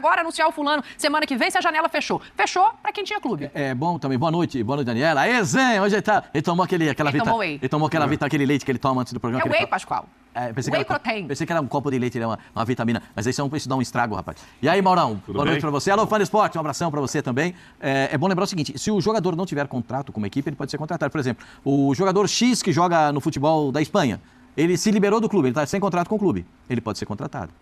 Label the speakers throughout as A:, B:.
A: Agora anunciar o fulano, semana que vem, se a janela fechou. Fechou pra quem tinha clube.
B: É bom também. Boa noite, Daniela. Aê, Zé, hoje ele tomou ele tomou aquele leite que ele toma antes do programa.
A: É whey, Pascoal. Whey protein.
B: Pensei que era um copo de leite, uma vitamina. Mas isso dá um estrago, rapaz. E aí, Maurão, boa noite pra você. Alô, Fã do Esporte, um abração pra você também. É bom lembrar o seguinte, se o jogador não tiver contrato com uma equipe, ele pode ser contratado. Por exemplo, o jogador X que joga no futebol da Espanha, ele se liberou do clube, ele está sem contrato com o clube. Ele pode ser contratado.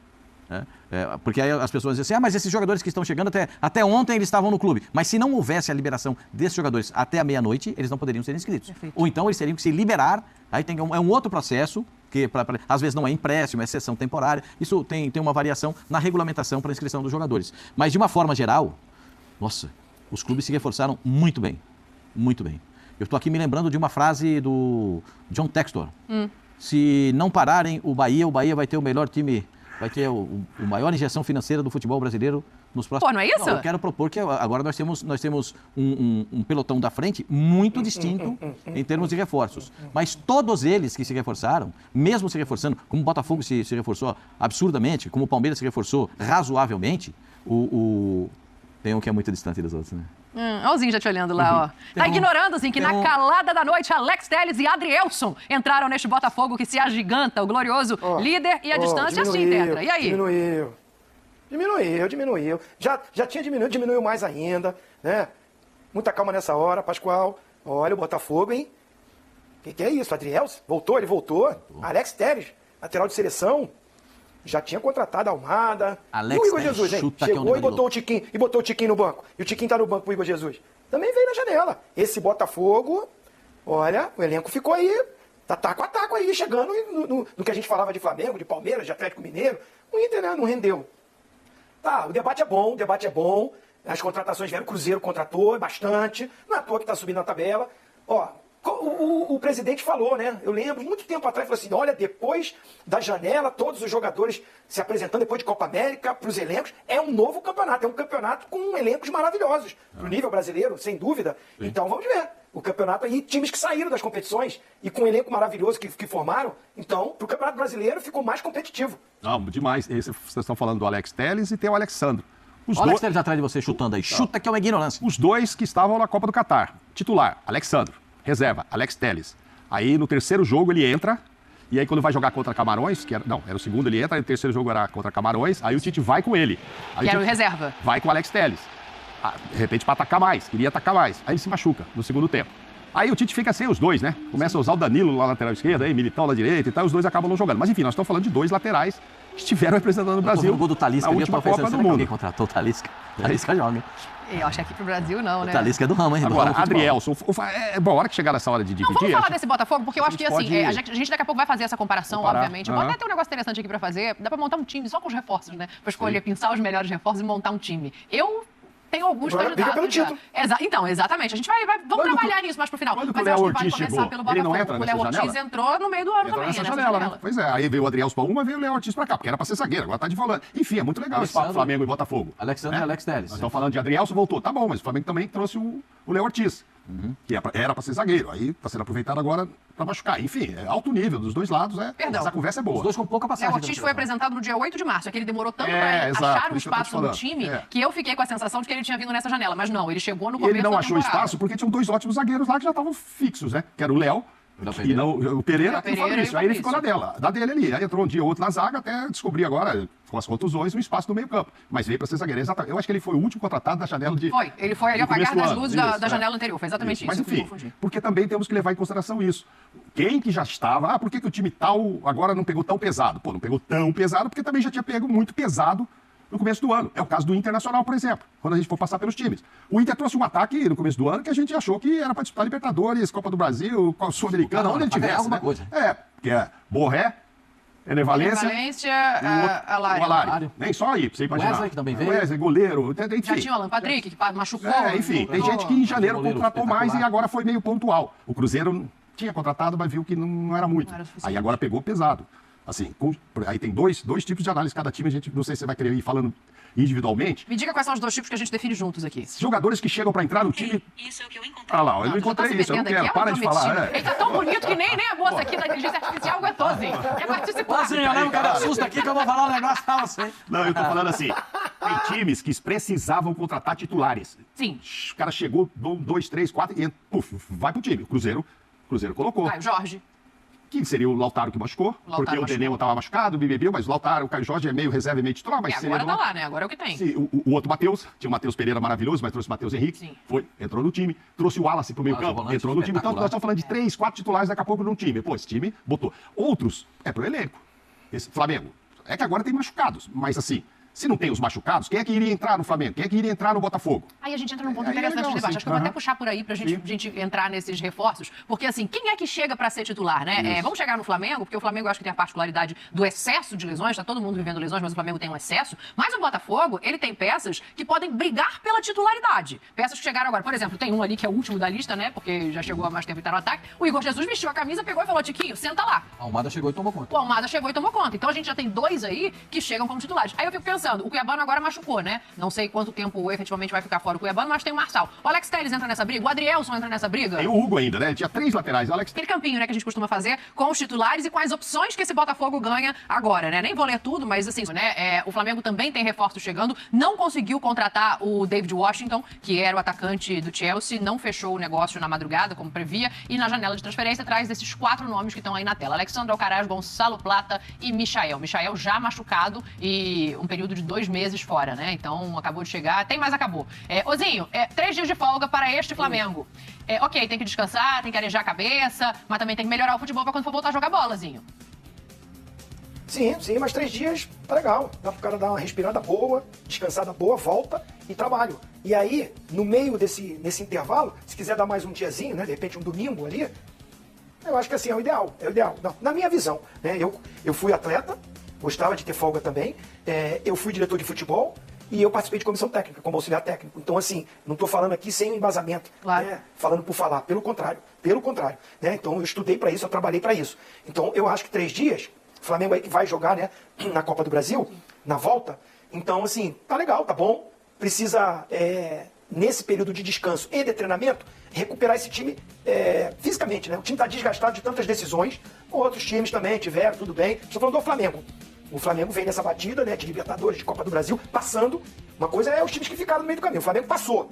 B: Porque aí as pessoas dizem assim, mas esses jogadores que estão chegando até ontem eles estavam no clube. Mas se não houvesse a liberação desses jogadores até a meia-noite, eles não poderiam ser inscritos. Perfeito. Ou então eles teriam que se liberar, aí é um outro processo, que às vezes não é empréstimo, é cessão temporária. Isso tem uma variação na regulamentação para a inscrição dos jogadores. Mas de uma forma geral, nossa, os clubes se reforçaram muito bem. Muito bem. Eu estou aqui me lembrando de uma frase do John Textor. Se não pararem o Bahia vai ter o melhor time... Vai ter a maior injeção financeira do futebol brasileiro nos próximos...
A: Pô, não é isso?
B: Não, eu quero propor que agora nós temos um pelotão da frente muito distinto em termos de reforços. Mas todos eles que se reforçaram, mesmo se reforçando, como o Botafogo se reforçou absurdamente, como o Palmeiras se reforçou razoavelmente, tem um que é muito distante dos outros, né?
A: Olha o Zinho já te olhando lá, ó. Tá ignorando, Zinho, que na calada da noite, Alex Telles e Adrielson entraram neste Botafogo que se agiganta, o glorioso líder, e a distância assim, Tetra. E aí?
C: Diminuiu. Já tinha diminuiu mais ainda, né? Muita calma nessa hora, Pascoal. Olha o Botafogo, hein? Que é isso, Adrielson? Ele voltou. Alex Telles, lateral de seleção. Já tinha contratado a Almada.
B: Alex
C: e o Igor Jesus, hein? Chegou e botou o Tiquinho no banco. E o Tiquinho tá no banco pro Igor Jesus. Também veio na janela. Esse Botafogo, olha, o elenco ficou aí, tá taco a taco aí, chegando no que a gente falava de Flamengo, de Palmeiras, de Atlético Mineiro. O Inter, né, não rendeu. Tá, o debate é bom. As contratações vieram, o Cruzeiro contratou bastante. Não é à toa que tá subindo na tabela. Ó, o presidente falou, né? Eu lembro, muito tempo atrás, falou assim, olha, depois da janela, todos os jogadores se apresentando depois de Copa América, para os elencos, é um novo campeonato, é um campeonato com elencos maravilhosos, pro nível brasileiro, sem dúvida. Sim. Então, vamos ver. O campeonato aí, times que saíram das competições e com um elenco maravilhoso que formaram, então, pro Campeonato Brasileiro ficou mais competitivo.
D: Não, demais. Vocês estão falando do Alex Telles e tem o Alexandro.
B: O Alex Telles atrás de você chutando aí. Chuta que é uma ignorância.
D: Os dois que estavam na Copa do Catar. Titular, Alexandro. Reserva, Alex Telles. Aí no terceiro jogo ele entra, e aí quando vai jogar contra Camarões, era o segundo, ele entra, aí o terceiro jogo era contra Camarões, aí o Tite vai com ele. Aí
A: que era o reserva.
D: Vai com o Alex Telles. De repente para atacar mais, queria atacar mais. Aí ele se machuca no segundo tempo. Aí o Tite fica sem os dois, né? Começa a usar o Danilo lá na lateral esquerda, aí Militão lá direita e tal, os dois acabam não jogando. Mas enfim, nós estamos falando de dois laterais que estiveram representando o Brasil.
B: O gol do Talisca,
D: na última Copa do Mundo.
B: Alguém contratou o Talisca? Talisca joga.
A: Eu acho que aqui pro Brasil não, né?
B: O Talisca é do ramo, hein?
D: Agora, Adrielson, bom, a hora que chegar nessa hora de dividir...
A: Não, vamos falar desse Botafogo, porque eu acho que assim, a gente daqui a pouco vai fazer essa comparação, obviamente. Pode até ter um negócio interessante aqui pra fazer, dá pra montar um time só com os reforços, né? Pra escolher, pensar os melhores reforços e montar um time. Eu tenho alguns candidatos já. Então, exatamente. A gente vamos trabalhar nisso mais pro final.
D: Mas
A: eu acho que vai começar pelo Botafogo. O Léo Ortiz entrou no meio do ano também, nessa janela.
D: Pois é, aí veio o Adrielson pra uma, veio o Léo Ortiz pra cá, porque era pra ser zagueiro, agora tá de volante. Enfim, é muito legal esse papo Flamengo e Botafogo.
B: Alexandre e Alex Telles.
D: Nós estamos falando de Adrielson, voltou. Tá bom, mas o Flamengo também trouxe o Léo Ortiz. Que era pra ser zagueiro, aí tá sendo aproveitado agora pra machucar. Enfim, é alto nível dos dois lados, essa conversa é boa.
B: Os dois com pouca passagem.
A: O Ortiz foi apresentado no dia 8 de março, é que ele demorou tanto pra achar um espaço no time, que eu fiquei com a sensação de que ele tinha vindo nessa janela, mas não, ele chegou no começo da temporada.
D: Ele não achou espaço porque tinham dois ótimos zagueiros lá que já estavam fixos, né? Que era o Léo e o Pereira e o Fabrício. Aí ele ficou na dele ali. Aí entrou um dia ou outro na zaga até descobrir agora, com as contusões, um espaço no meio campo. Mas veio para ser zagueiro. Exatamente. Eu acho que ele foi o último contratado da janela de...
A: Ele foi ali apagar das luzes da janela anterior. Foi exatamente isso.
D: Mas enfim, porque também temos que levar em consideração isso. Quem que já estava... por que o time tal agora não pegou tão pesado? Pô, não pegou tão pesado porque também já tinha pego muito pesado no começo do ano. É o caso do Internacional, por exemplo, quando a gente for passar pelos times. O Inter trouxe um ataque no começo do ano que a gente achou que era para disputar Libertadores, Copa do Brasil, Sul-Americana, onde ele tivesse, né? Que é Borré, Enevalência
A: e o
D: Alário. Nem só aí, pra você imaginar.
B: Wesley, que também veio.
D: Wesley, goleiro, enfim.
A: Já tinha o Alan Patrick, que machucou.
D: Enfim, tem gente que em janeiro contratou mais e agora foi meio pontual. O Cruzeiro tinha contratado, mas viu que não era muito. Aí agora pegou pesado. Assim, aí tem dois tipos de análise cada time, a gente não sei se você vai querer ir falando individualmente.
A: Me diga quais são os dois tipos que a gente define juntos aqui.
D: Jogadores que chegam pra entrar no time...
E: Isso é o que eu encontrei.
D: Ah lá, eu não encontrei isso, eu não quero, para de falar.
A: Ele tá tão bonito que nem a moça aqui da inteligência artificial aguentou, Zinho. É participar.
B: Eu lembro que era assusta aqui que eu vou falar um negócio pra você.
D: Não, eu tô falando assim, Tem times que precisavam contratar titulares.
A: Sim.
D: O cara chegou, 2, 3, 4 e puf, vai pro time. O Cruzeiro colocou.
A: Caio Jorge.
D: Que seria o Lautaro que machucou, porque o Denemo estava machucado, o Bebeu, mas o Lautaro, o Caio Jorge é meio reserva e meio titular. Mas
A: agora tá lá, né? Agora é o que tem.
D: Sim, o outro Matheus, tinha o Matheus Pereira maravilhoso, mas trouxe o Matheus Henrique,
A: Sim.
D: Entrou no time, trouxe o Wallace pro meio campo, entrou no time. Então nós estamos falando de 3, 4 titulares daqui a pouco num time. Pô, esse time botou. Outros é pro elenco. Esse Flamengo. É que agora tem machucados, mas assim, se não tem os machucados, quem é que iria entrar no Flamengo? Quem é que iria entrar no Botafogo?
A: Aí a gente entra num ponto interessante de debate. Acho que eu vou até puxar por aí pra gente entrar nesses reforços. Porque, assim, quem é que chega pra ser titular, né? Vamos chegar no Flamengo, porque o Flamengo eu acho que tem a particularidade do excesso de lesões. Tá todo mundo vivendo lesões, mas o Flamengo tem um excesso. Mas o Botafogo, ele tem peças que podem brigar pela titularidade. Peças que chegaram agora. Por exemplo, tem um ali que é o último da lista, né? Porque já chegou há mais tempo e tá no ataque. O Igor Jesus vestiu a camisa, pegou e falou: Tiquinho, senta lá.
B: A Almada chegou e tomou conta.
A: O Almada chegou e tomou conta. Então a gente já tem 2 aí que chegam como titulares. Aí eu fico pensando, o Cuiabano agora machucou, né? Não sei quanto tempo efetivamente vai ficar fora o Cuiabano, mas tem o Marçal. O Alex Telles entra nessa briga, o Adrielson entra nessa briga.
D: Tem o Hugo ainda, né? Tinha 3 laterais. Alex...
A: Aquele campinho, né, que a gente costuma fazer com os titulares e com as opções que esse Botafogo ganha agora, né? Nem vou ler tudo, mas assim, né? O Flamengo também tem reforços chegando. Não conseguiu contratar o David Washington, que era o atacante do Chelsea, não fechou o negócio na madrugada, como previa, e na janela de transferência traz esses 4 nomes que estão aí na tela: Alexandre Alcaraz, Gonçalo Plata e Michael. Michael já machucado e um período de 2 meses fora, né? Então acabou de chegar, tem mais acabou. Ozinho, 3 dias de folga para este Flamengo. Ok, tem que descansar, tem que arejar a cabeça, mas também tem que melhorar o futebol para quando for voltar a jogar bola, Zinho.
C: Sim, mas 3 dias tá legal. Dá pro cara dar uma respirada boa, descansada boa, volta e trabalho. E aí, no meio nesse intervalo, se quiser dar mais um diazinho, né? De repente um domingo ali, eu acho que assim é o ideal. Não, na minha visão, né? Eu fui atleta, gostava de ter folga também, eu fui diretor de futebol, e eu participei de comissão técnica, como auxiliar técnico. Então, assim, não estou falando aqui sem embasamento,
A: claro,
C: né? Falando por falar, pelo contrário. Né? Então, eu estudei para isso, eu trabalhei para isso. Então, eu acho que 3 dias, o Flamengo aí que vai jogar, né, na Copa do Brasil, na volta. Então, assim, tá legal, tá bom. Precisa, nesse período de descanso e de treinamento, recuperar esse time fisicamente, né? O time está desgastado de tantas decisões. Outros times também tiveram, tudo bem. Estou falando do Flamengo. O Flamengo vem nessa batida, né, de Libertadores, de Copa do Brasil, passando. Uma coisa é os times que ficaram no meio do caminho. O Flamengo passou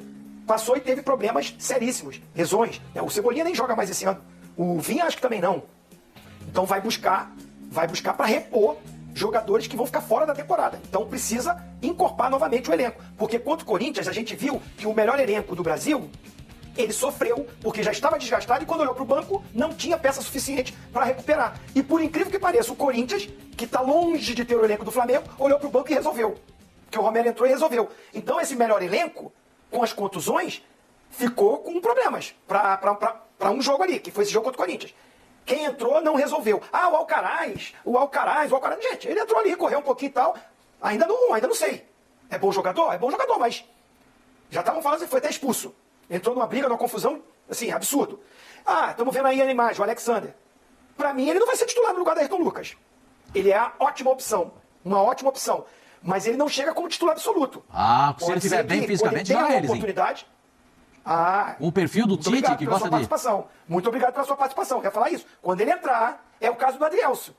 C: e teve problemas seríssimos, lesões. O Cebolinha nem joga mais esse ano. O Vinha acho que também não. Então vai buscar para repor jogadores que vão ficar fora da temporada. Então precisa encorpar novamente o elenco. Porque contra o Corinthians a gente viu que o melhor elenco do Brasil, ele sofreu porque já estava desgastado e quando olhou para o banco não tinha peça suficiente para recuperar. E por incrível que pareça, o Corinthians, que está longe de ter o elenco do Flamengo, olhou para o banco e resolveu. Porque o Romero entrou e resolveu. Então esse melhor elenco, com as contusões, ficou com problemas para um jogo ali, que foi esse jogo contra o Corinthians. Quem entrou não resolveu. O Alcaraz, gente, ele entrou ali, correu um pouquinho e tal. Ainda não sei. É bom jogador, mas já estavam falando que foi até expulso. Entrou numa briga, numa confusão, assim, absurdo. Estamos vendo aí a imagem, o Alexander. Pra mim, ele não vai ser titular no lugar da Ayrton Lucas. Ele é a ótima opção, uma ótima opção. Mas ele não chega como titular absoluto.
B: Se ele estiver bem fisicamente,
C: não é ele, oportunidade.
B: O perfil do Tite, que gosta de...
C: Muito obrigado pela sua participação. Quer falar isso? Quando ele entrar, é o caso do Adrielson.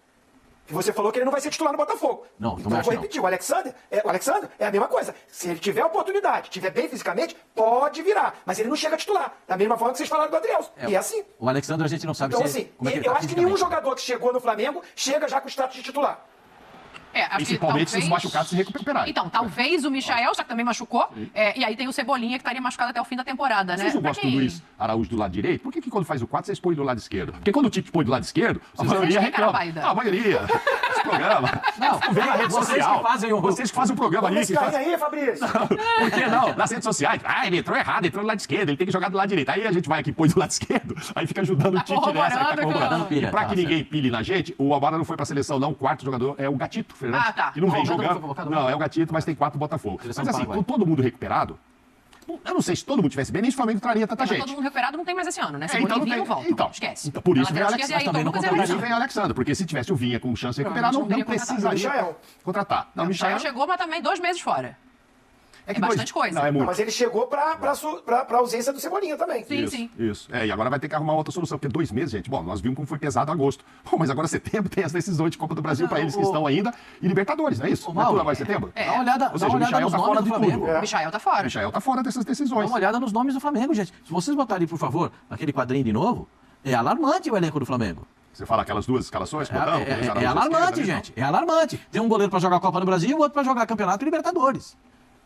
C: Que você falou que ele não vai ser titular no Botafogo.
B: Não,
C: então eu vou repetir. O Alexander é a mesma coisa. Se ele tiver oportunidade, tiver bem fisicamente, pode virar. Mas ele não chega a titular. Da mesma forma que vocês falaram do Adrielson. E é assim.
B: O Alexandre a gente não sabe
C: então, assim, eu acho que nenhum jogador que chegou no Flamengo chega já com o status de titular.
D: Principalmente se os machucados se recuperarem.
A: Então, talvez o Michael, já que também machucou, e aí tem o Cebolinha que estaria machucado até o fim da temporada, né?
D: Vocês não gostam do Luiz Araújo do lado direito? Por que quando faz o 4 vocês põem do lado esquerdo? Porque quando o Tite põe do lado esquerdo, a maioria reclama. A maioria. Esse programa.
B: Não,
D: vem na rede social.
B: Vocês
D: que fazem o programa ali.
C: aí, Fabrício.
D: Por que não? Nas redes sociais. Ele entrou errado, entrou do lado esquerdo, ele tem que jogar do lado direito. Aí a gente vai aqui, põe do lado esquerdo, aí fica ajudando o Tite nessa. Tá corroborando. E pra que ninguém pile na gente, o Alvaro não foi pra seleção, não. O quarto jogador é o Gatito Fernandes. Que não vem jogando. Não, é o Gatito, mas tem 4 Botafogo. Mas assim, com todo mundo recuperado, eu não sei se todo mundo tivesse bem, nem se o Flamengo traria tanta gente.
A: Todo mundo recuperado não tem mais esse ano, né? Cebolinha não volta. Esquece.
D: Então, por isso vem o Alexandre.
A: Por
D: isso vem o Alexandre, porque se tivesse o Vinha com chance de recuperar, não precisaria contratar.
A: Não, o Michael chegou, mas também 2 meses fora. É bastante coisa.
D: Não, é muito.
C: Mas ele chegou pra ausência do Cebolinha também.
A: Sim.
D: Isso. E agora vai ter que arrumar outra solução, porque 2 meses, gente, bom, nós vimos como foi pesado agosto. Pô, mas agora setembro tem as decisões de Copa do Brasil pra eles que estão ainda e Libertadores, não é isso? Não é tudo agora em setembro?
B: Dá uma olhada,
D: Ou seja,
B: dá uma
D: o Michael
B: olhada nos
D: tá
B: nomes
D: fora
B: do
D: de
B: Flamengo.
D: tudo.
A: O Michael tá fora.
D: O Michael tá fora dessas
B: Dá
D: decisões.
B: uma olhada nos nomes do Flamengo, gente. Se vocês botarem, por favor, aquele quadrinho de novo, é alarmante o elenco do Flamengo.
D: Você fala aquelas 2 escalações?
B: É alarmante, gente. É alarmante. Tem um goleiro pra jogar a Copa do Brasil e outro pra jogar Campeonato e Libertadores.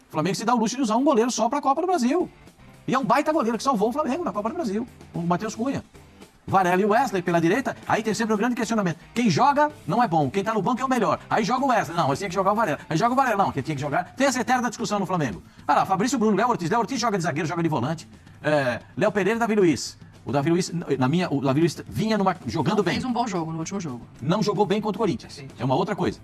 B: O Flamengo se dá o luxo de usar um goleiro só pra Copa do Brasil. E é um baita goleiro que salvou o Flamengo na Copa do Brasil. O Matheus Cunha. Varela e Wesley pela direita, aí tem sempre um grande questionamento. Quem joga não é bom, quem tá no banco é o melhor. Aí joga o Wesley, não, aí tinha que jogar o Varela. Aí joga o Varela, não, quem tinha que jogar... Tem essa eterna discussão no Flamengo. Ah lá, Fabrício Bruno, Léo Ortiz joga de zagueiro, joga de volante. Léo Pereira e Davi Luiz. O Davi Luiz, o Davi Luiz vinha jogando bem.
A: Fez um bom jogo no último jogo.
B: Não jogou bem contra o Corinthians. É uma outra coisa.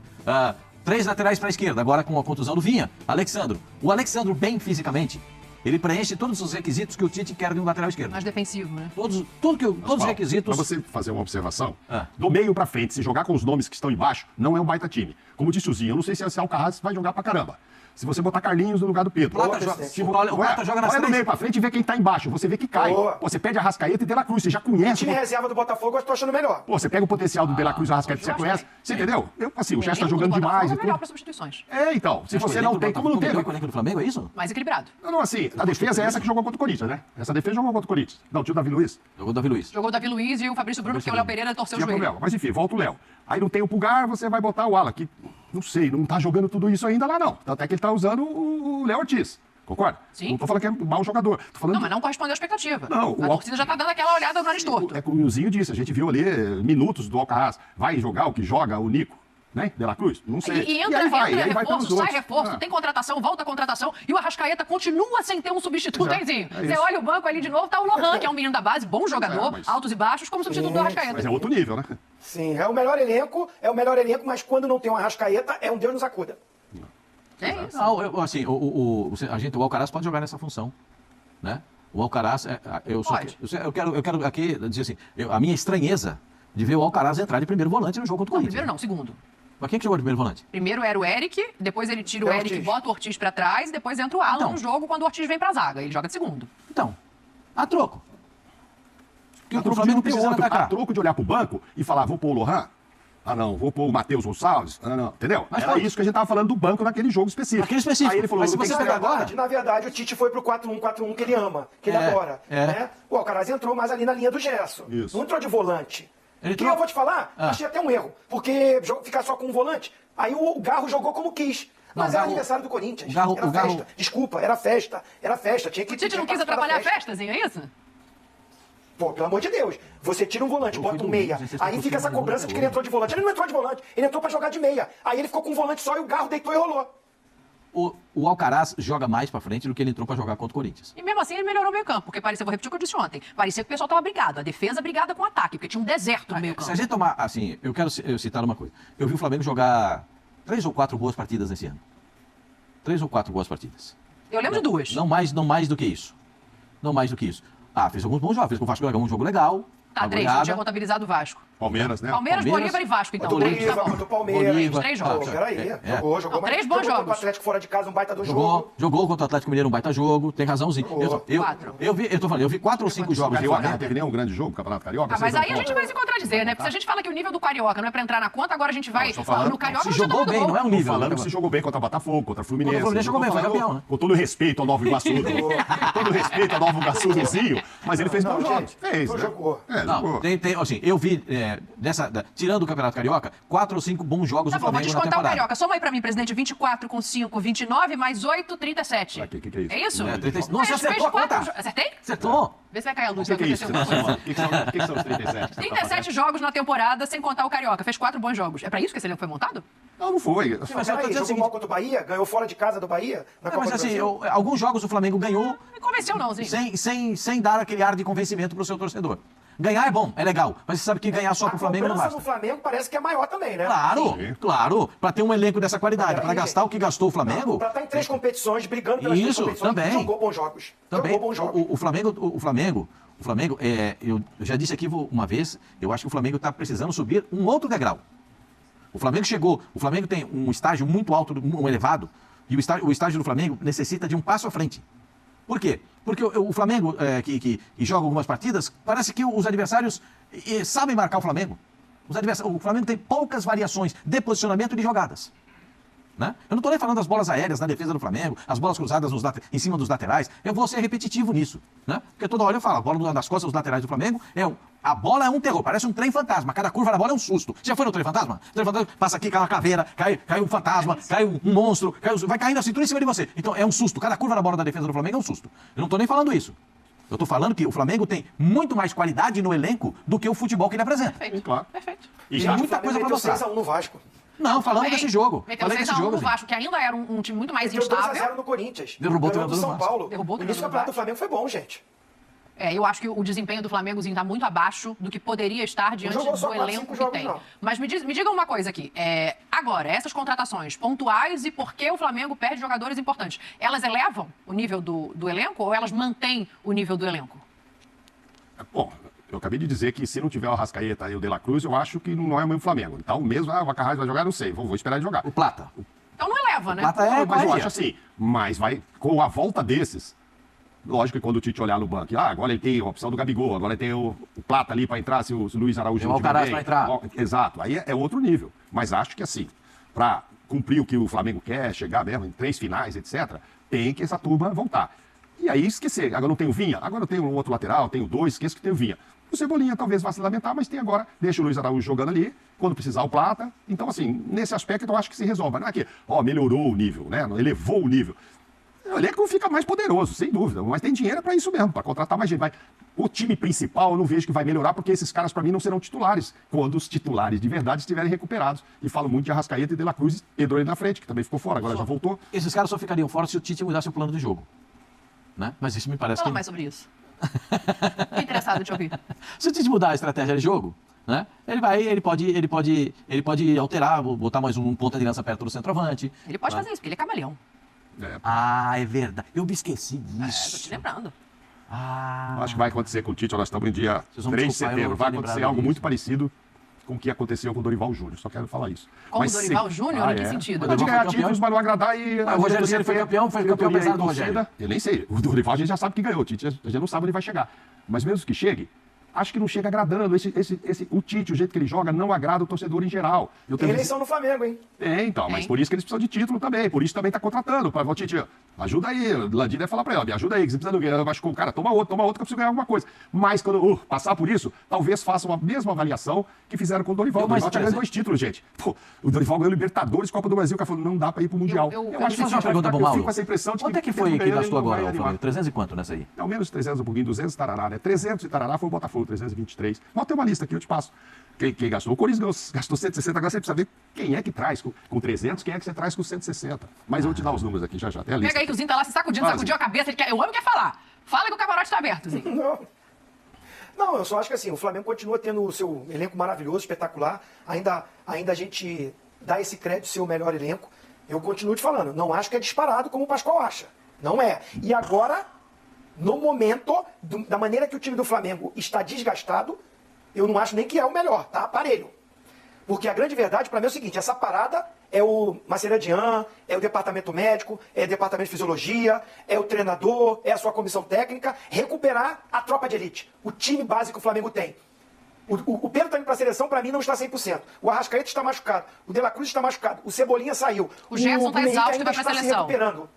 B: 3 laterais para a esquerda, agora com a contusão do Vinha. Alexandro. O Alexandro, bem fisicamente, ele preenche todos os requisitos que o Tite quer de um lateral esquerdo.
A: Mais defensivo, né?
B: Todos os requisitos.
D: Para você fazer uma observação, do meio para frente, se jogar com os nomes que estão embaixo, não é um baita time. Como disse o Zinho, eu não sei se o Alcaraz vai jogar pra caramba. Se você botar Carlinhos no lugar do Pedro.
B: O Plata joga nas
D: olha do meio pra frente e vê quem tá embaixo. Você vê que cai. Pô, você pede a Arrascaeta e De La Cruz. Você já conhece.
C: O time reserva do Botafogo eu tô achando melhor.
D: Pô, você pega o potencial do De La Cruz e Arrascaeta, você conhece. Você entendeu? O Gerson tá jogando demais.
A: É melhor para substituições.
D: Então. Se você não tem, como não teve.
B: O elenco do Flamengo, é isso?
A: Mais equilibrado.
D: Não, assim, a defesa é essa que jogou contra o Corinthians, né? Essa defesa jogou contra o Corinthians. Não, tinha o Davi Luiz.
B: Jogou o Davi Luiz.
A: Jogou o Davi Luiz e o Fabrício Bruno, porque o Léo Pereira torceu o joelho.
D: Problema. Mas enfim, volta o Léo. Aí não tem o Pulgar, você vai botar o Alan, que não sei, não tá jogando tudo isso ainda lá, não. Até que ele tá usando o Léo Ortiz. Concorda?
A: Sim.
D: Não tô falando que é um mau jogador. Tô falando
A: não, mas não correspondeu à expectativa.
D: Não,
A: a torcida já tá dando aquela olhada no nariz torto.
D: É como o Zinho disse, a gente viu ali minutos do Alcaraz. Vai jogar o que joga o Nico, né? De La Cruz? Não sei.
A: E entra reforço, sai
D: outros.
A: reforço, tem contratação, volta contratação. E o Arrascaeta continua sem ter um substituto, hein, Zinho? Você olha o banco ali de novo, tá o Lohan, que é um menino da base, bom jogador, altos e baixos, como substituto do Arrascaeta.
D: Mas é outro nível, né?
C: Sim, é o melhor elenco, mas quando não tem um Arrascaeta, é um Deus nos acuda.
A: É isso.
B: Não, assim, o Alcaraz pode jogar nessa função, né? O Alcaraz, eu quero aqui dizer assim, a minha estranheza de ver o Alcaraz entrar de primeiro volante no jogo contra o Corinthians.
A: Primeiro não, segundo.
B: Mas quem que jogou de primeiro volante?
A: Primeiro era o Eric, depois ele tira o Eric e bota o Ortiz pra trás, depois entra o Alan no jogo quando o Ortiz vem pra zaga. Ele joga de segundo.
B: Então, a troco.
D: Que o Flamengo precisa atacar. A troco de olhar pro banco e falar, vou pôr o Lohan? Ah, não, vou pôr o Matheus Gonçalves. Não, entendeu? Mas era isso que a gente tava falando do banco naquele jogo específico.
B: Naquele específico.
D: Aí ele falou,
B: mas se você pegar agora...
C: Na verdade, o Tite foi pro 4-1-4-1 que ele ama, que ele adora. Né? O Alcaraz entrou mais ali na linha do Gerson. Não entrou de volante. Que eu vou te falar, achei até um erro. Porque ficar só com um volante, aí o Garro jogou como quis. Mas era aniversário do Corinthians. Era festa. Desculpa, era festa. Tinha que,
A: o Tite não quis atrapalhar a festazinha, é isso?
C: Pô, pelo amor de Deus. Você tira um volante, bota um meia. Aí fica essa cobrança de que ele entrou de volante. Ele não entrou de volante, ele entrou pra jogar de meia. Aí ele ficou com um volante só e o Garro deitou e rolou.
B: O Alcaraz joga mais pra frente do que ele entrou pra jogar contra o Corinthians.
A: E mesmo assim ele melhorou o meio campo, porque parecia, vou repetir o que eu disse ontem, parecia que o pessoal tava brigado, a defesa brigada com o ataque, porque tinha um deserto no meio campo.
B: Se a gente tomar, assim, eu quero citar uma coisa. Eu vi o Flamengo jogar 3 ou 4 boas partidas nesse ano. 3 ou 4 boas partidas.
A: Eu lembro de 2.
B: Não mais do que isso. Não mais do que isso. Fez alguns bons jogos. Fez com o Vasco da Gama um jogo legal.
A: Tá, 3, não tinha contabilizado o Vasco.
D: Palmeiras, né?
A: Palmeiras, Bolívar e Vasco, então. 3, tá bom.
C: Do Palmeiras.
A: 3 jogos.
C: Peraí, jogou.
A: 3 bons jogos.
C: O Atlético fora de casa, um baita do jogo.
B: Jogou contra o Atlético Mineiro, um baita jogo. Tem razãozinho. Eu vi 4 ou 5 jogos do Flamengo.
D: Não teve nenhum grande jogo, Campeonato Carioca.
A: Mas aí a gente vai se contradizer, né? Porque se a gente fala que o nível do Carioca não é pra entrar na conta, agora a gente vai no Carioca.
B: Se jogou bem, não é um nível.
D: Falando que se jogou bem contra o Botafogo, contra o Fluminense.
B: O Fluminense jogou bem, foi campeão, né?
D: Com todo respeito ao Nova Iguaçu. Todo respeito ao Nova Iguaçu do Zinho. Mas ele fez bons jogos. Fez, né?
C: Jogou.
B: Assim, eu vi tirando o Campeonato Carioca, 4 ou 5 bons jogos do Flamengo na temporada.
A: Vou descontar o Carioca. Soma aí pra mim, presidente. 24 com 5, 29, mais 8, 37.
D: O que é isso?
A: É isso?
B: Não, você acertou a conta.
A: Acertei?
B: Acertou.
A: Vê se vai cair a luz.
D: O que é isso? O que são os 37?
A: 37 jogos na temporada, sem contar o Carioca. Fez 4 bons jogos. É pra isso que esse elenco foi montado?
D: Não foi.
C: Mas jogou mal contra o Bahia? Ganhou fora de casa do Bahia?
B: Mas assim, alguns jogos o Flamengo ganhou...
A: Não me convenceu não, Zinho.
B: Sem dar aquele ar de convencimento pro seu torcedor. Ganhar é bom, é legal. Mas você sabe que ganhar só pro Flamengo não basta.
C: A cobrança no Flamengo parece que é maior também, né?
B: Claro. Pra ter um elenco dessa qualidade, pra gastar o que gastou o Flamengo...
C: Pra estar em 3 competições, brigando pelas 3 competições,
B: também.
C: Jogou bons jogos.
B: Também. O Flamengo, eu já disse aqui uma vez, eu acho que o Flamengo está precisando subir um outro degrau. O Flamengo tem um estágio muito alto, elevado, E o estágio do Flamengo necessita de um passo à frente. Por quê? Porque o Flamengo, que joga algumas partidas, parece que os adversários sabem marcar o Flamengo. O Flamengo tem poucas variações de posicionamento e de jogadas. Né? Eu não estou nem falando das bolas aéreas na defesa do Flamengo, as bolas cruzadas em cima dos laterais. Eu vou ser repetitivo nisso. Né? Porque toda hora eu falo, a bola nas costas dos laterais do Flamengo, a bola é um terror, parece um trem fantasma. Cada curva da bola é um susto. Você já foi no trem fantasma? O trem fantasma passa aqui, cai uma caveira, cai um fantasma, cai um monstro, vai caindo assim tudo em cima de você. Então é um susto. Cada curva da bola da defesa do Flamengo é um susto. Eu não estou nem falando isso. Eu estou falando que o Flamengo tem muito mais qualidade no elenco do que o futebol que ele apresenta.
A: Perfeito.
D: Claro.
A: Perfeito.
C: E já muita coisa para mostrar. 6-1 no Vasco.
B: Não, falando desse jogo.
A: Meteu 6-1 no Vasco, que ainda era um time muito mais instável.
C: 2-0 no Corinthians.
B: Derrubou o treinador
C: do São Paulo.
A: Derrubou o
C: O início do campeonato do Flamengo foi bom, gente.
A: Eu acho que o desempenho do Flamengozinho está muito abaixo do que poderia estar diante do elenco que tem. Não. Mas me diga uma coisa aqui. Agora, essas contratações pontuais e por que o Flamengo perde jogadores importantes, elas elevam o nível do elenco ou elas mantêm o nível do elenco?
D: Bom, eu acabei de dizer que se não tiver o Arrascaeta e o De La Cruz, eu acho que não é o mesmo Flamengo. Então, mesmo, o Acarrás vai jogar, não sei. Vou esperar ele jogar.
B: O Plata.
A: Então não eleva, né?
B: O Plata
D: mas eu acho assim, mas vai com a volta desses. Lógico que quando o Tite olhar no banco, agora ele tem a opção do Gabigol, agora ele tem o Plata ali para entrar, se o Luiz Araújo
B: não tiver bem. Para entrar.
D: Exato, aí é outro nível. Mas acho que assim, para cumprir o que o Flamengo quer, chegar mesmo em 3 finais, etc., tem que essa turma voltar. E aí esquecer, agora não tem o Vinha, agora eu tenho um outro lateral, tenho 2, esqueço que tem o Vinha. O Cebolinha talvez vá se lamentar, mas tem agora, deixa o Luiz Araújo jogando ali, quando precisar o Plata. Então, assim, nesse aspecto eu acho que se resolve. Não é que, melhorou o nível, né? Elevou o nível. O elenco fica mais poderoso, sem dúvida, mas tem dinheiro para isso mesmo, para contratar mais gente. O time principal eu não vejo que vai melhorar, porque esses caras para mim não serão titulares, quando os titulares de verdade estiverem recuperados. E falo muito de Arrascaeta e De La Cruz e Pedro ali na frente, que também ficou fora, agora já voltou.
B: Esses caras só ficariam fora se o Tite mudasse o plano de jogo. Né? Mas isso me parece
A: Fala mais sobre isso. Fiquei interessado em te ouvir.
B: Se o Tite mudar a estratégia de jogo, né? Ele pode alterar, botar mais um ponta de lança perto do centroavante.
A: Ele pode fazer isso, porque ele é camaleão.
B: É verdade. Eu me esqueci disso.
A: Tô te lembrando.
D: Acho que vai acontecer com o Tite, nós estamos em dia 3 de setembro. Vai acontecer algo muito parecido com o que aconteceu com o Dorival Júnior. Só quero falar isso.
A: Com o Dorival Júnior? Em que sentido?
D: Pode ganhar títulos, mas não agradar e...
B: O Rogério Ceni foi campeão apesar do Rogério.
D: Eu nem sei. O Dorival a gente já sabe que ganhou. O Tite a gente não sabe onde vai chegar. Mas mesmo que chegue, acho que não chega agradando. O Tite, o jeito que ele joga, não agrada o torcedor em geral.
C: Tem eleição no Flamengo, hein?
D: Então, mas por isso que eles precisam de título também. Por isso também tá contratando. O Tite, ajuda aí. O Landim deve falar pra ele, me ajuda aí, que você precisa do quê? Machucou o cara, toma outro que eu preciso ganhar alguma coisa. Mas quando passar por isso, talvez façam a mesma avaliação que fizeram com o Dorival. O Dorival tinha ganho 2 títulos, gente. O Dorival ganhou Libertadores, Copa do Brasil, o cara falou, não dá pra ir pro Mundial.
B: Eu acho que fazer uma pergunta pro Mauro. Quanto é que foi que gastou agora, Flamengo? 300 e quanto nessa aí?
D: Ao menos 300 um pouquinho, 200 e tarará, né? 300 e tarará foi o Botafogo, 323. Mas tem uma lista aqui, eu te passo. Quem gastou? O Corinthians gastou 160, agora você precisa ver quem é que traz com 300, quem é que você traz com 160. Mas eu vou te dar os números aqui já, tem a lista.
A: Pega aí que o Zinho tá lá se sacudiu a cabeça, eu amo quer falar. Fala que o camarote tá aberto, Zinho.
C: Não, eu só acho que assim, o Flamengo continua tendo o seu elenco maravilhoso, espetacular, ainda a gente dá esse crédito de ser o melhor elenco. Eu continuo te falando, não acho que é disparado como o Pascoal acha, não é. E agora, no momento, da maneira que o time do Flamengo está desgastado, eu não acho nem que é o melhor, tá? Aparelho. Porque a grande verdade para mim é o seguinte, essa parada é o Maceradian, é o departamento médico, é o departamento de fisiologia, é o treinador, é a sua comissão técnica, recuperar a tropa de elite, o time básico que o Flamengo tem. O Pedro está indo para a seleção, para mim não está 100%. O Arrascaeta está machucado, o De La Cruz está machucado, o Cebolinha saiu.
A: O Gerson está exausto e vai para a seleção.
C: Recuperando.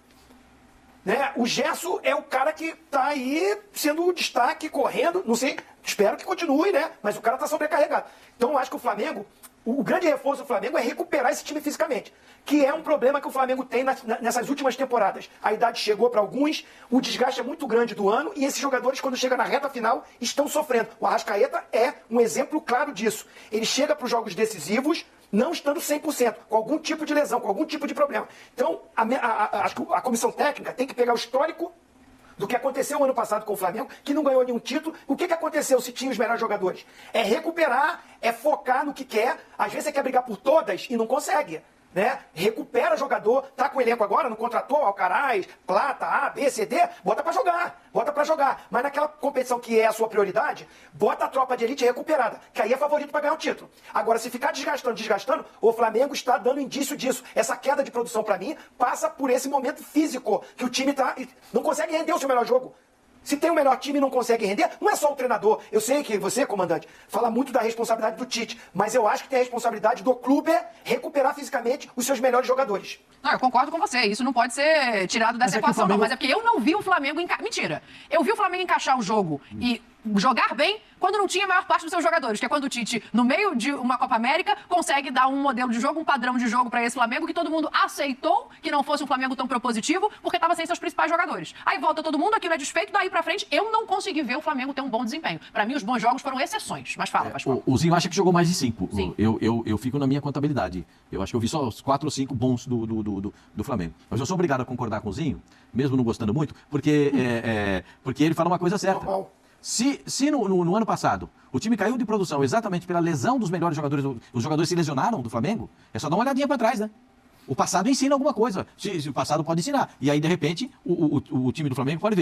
C: Né? O Gerson é o cara que está aí sendo o destaque, correndo, não sei, espero que continue, né? Mas o cara está sobrecarregado. Então eu acho que o Flamengo, o grande reforço do Flamengo é recuperar esse time fisicamente, que é um problema que o Flamengo tem nessas últimas temporadas. A idade chegou para alguns, o desgaste é muito grande do ano e esses jogadores, quando chegam na reta final, estão sofrendo. O Arrascaeta é um exemplo claro disso. Ele chega para os jogos decisivos não estando 100%, com algum tipo de lesão, com algum tipo de problema. Então, acho que a comissão técnica tem que pegar o histórico do que aconteceu ano passado com o Flamengo, que não ganhou nenhum título. O que aconteceu se tinha os melhores jogadores? É recuperar, é focar no que quer. Às vezes você quer brigar por todas e não consegue. né? Recupera jogador, tá com o elenco agora, não contratou Alcaraz, Plata, A, B, C, D, bota pra jogar. Mas naquela competição que é a sua prioridade, bota a tropa de elite recuperada, que aí é favorito pra ganhar o título. Agora, se ficar desgastando, o Flamengo está dando indício disso. Essa queda de produção pra mim passa por esse momento físico, que o time não consegue render o seu melhor jogo. Se tem o melhor time e não consegue render, não é só o treinador. Eu sei que você, comandante, fala muito da responsabilidade do Tite, mas eu acho que tem a responsabilidade do clube recuperar fisicamente os seus melhores jogadores.
A: Não, eu concordo com você. Isso não pode ser tirado dessa equação, não. Mas é porque eu não vi o Flamengo... Mentira. Eu vi o Flamengo encaixar o jogo e jogar bem quando não tinha a maior parte dos seus jogadores, que é quando o Tite, no meio de uma Copa América, consegue dar um modelo de jogo, um padrão de jogo para esse Flamengo que todo mundo aceitou que não fosse um Flamengo tão propositivo, porque estava sem seus principais jogadores. Aí volta todo mundo, aquilo é desfeito, daí pra frente eu não consegui ver o Flamengo ter um bom desempenho. Para mim, os bons jogos foram exceções. Mas fala, Pascoal.
B: O Zinho acha que jogou mais de 5. Eu fico na minha contabilidade. Eu acho que eu vi só os 4 ou 5 bons do Flamengo. Mas eu sou obrigado a concordar com o Zinho, mesmo não gostando muito, porque ele fala uma coisa certa. Se no ano passado o time caiu de produção exatamente pela lesão dos melhores jogadores, os jogadores se lesionaram do Flamengo, é só dar uma olhadinha para trás, né? O passado ensina alguma coisa. O passado pode ensinar. E aí, de repente, o time do Flamengo pode ver.